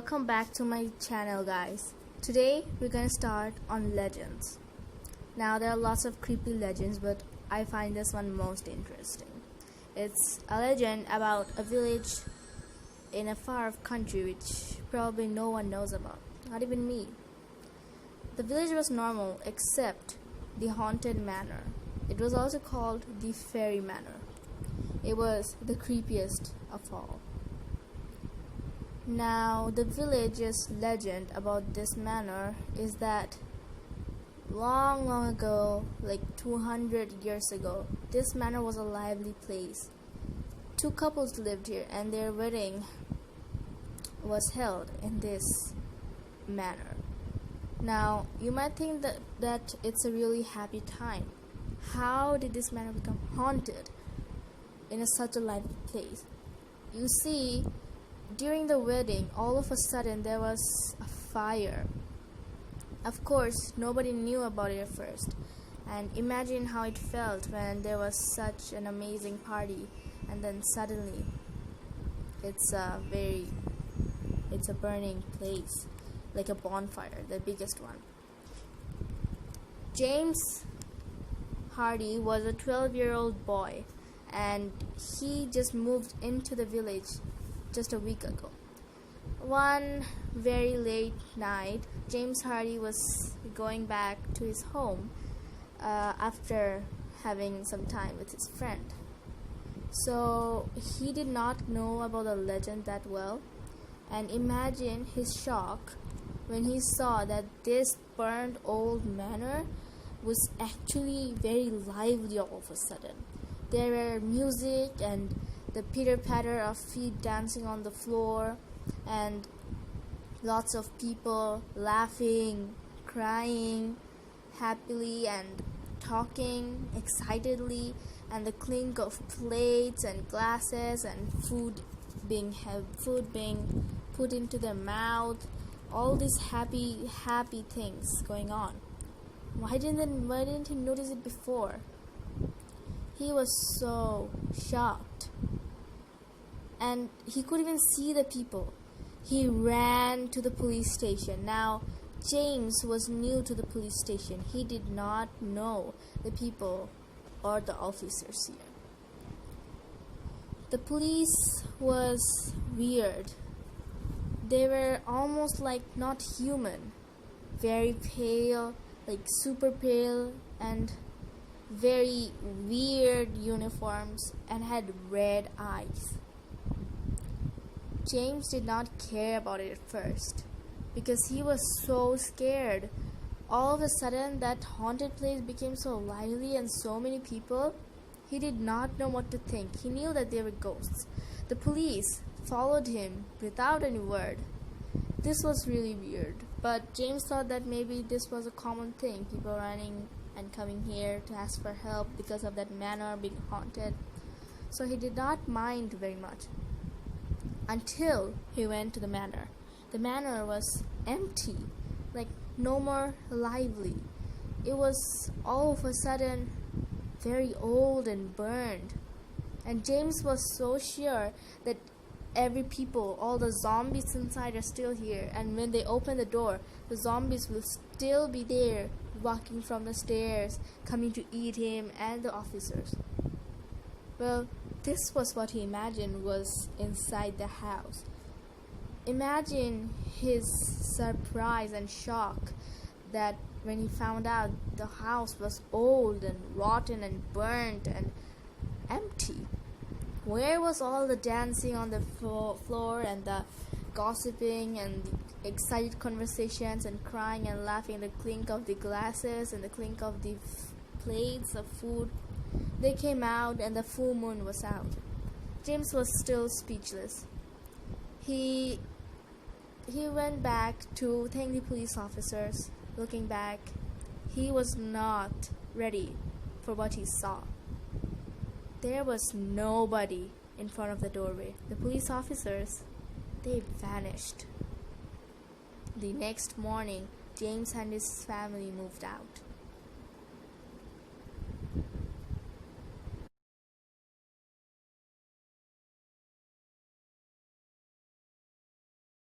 Welcome back to my channel, guys. Today we're gonna start on legends. Now there are lots of creepy legends, but I find this one most interesting. It's a legend about a village in a far-off country which probably no one knows about, not even me. The village was normal except the haunted manor. It was also called the fairy manor. It was the creepiest of all. Now, the village's legend about this manor is that long ago, like 200 years ago, this manor was a lively place. Two couples lived here and their wedding was held in this manor. Now, you might think that it's a really happy time. How did this manor become haunted in such a lively place? You see, during the wedding, all of a sudden there was a fire. Of course, nobody knew about it at first. And imagine how it felt when there was such an amazing party and then suddenly it's a burning place, like a bonfire, the biggest one. James Hardy was a 12-year-old boy and he just moved into the village just a week ago. One very late night, James Hardy was going back to his home after having some time with his friend. So he did not know about the legend that well, and imagine his shock when he saw that this burned old manor was actually very lively all of a sudden. There were music and the pitter-patter of feet dancing on the floor, and lots of people laughing, crying, happily and talking excitedly, and the clink of plates and glasses and food being put into their mouth. All these happy things going on. Why didn't he notice it before? He was so shocked. And he couldn't even see the people. He ran to the police station. Now, James was new to the police station. He did not know the people or the officers here. The police was weird. They were almost like not human. Very pale, like super pale, and very weird uniforms, and had red eyes. James did not care about it at first because he was so scared. All of a sudden, that haunted place became so lively and so many people. He did not know what to think. He knew that they were ghosts. The police followed him without any word. This was really weird, but James thought that maybe this was a common thing, people running and coming here to ask for help because of that manor being haunted. So he did not mind very much until he went to the manor. The manor was empty, like no more lively. It was all of a sudden very old and burned. And James was so sure that all the zombies inside are still here, and when they open the door, the zombies will still be there, walking from the stairs, coming to eat him and the officers. Well, this was what he imagined was inside the house. Imagine his surprise and shock that when he found out the house was old and rotten and burnt and empty. Where was all the dancing on the floor and the gossiping and the excited conversations and crying and laughing, the clink of the glasses and the clink of the plates of food? They came out and the full moon was out. James was still speechless. He went back to thank the police officers. Looking back, he was not ready for what he saw. There was nobody in front of the doorway. The police officers, they vanished. The next morning, James and his family moved out.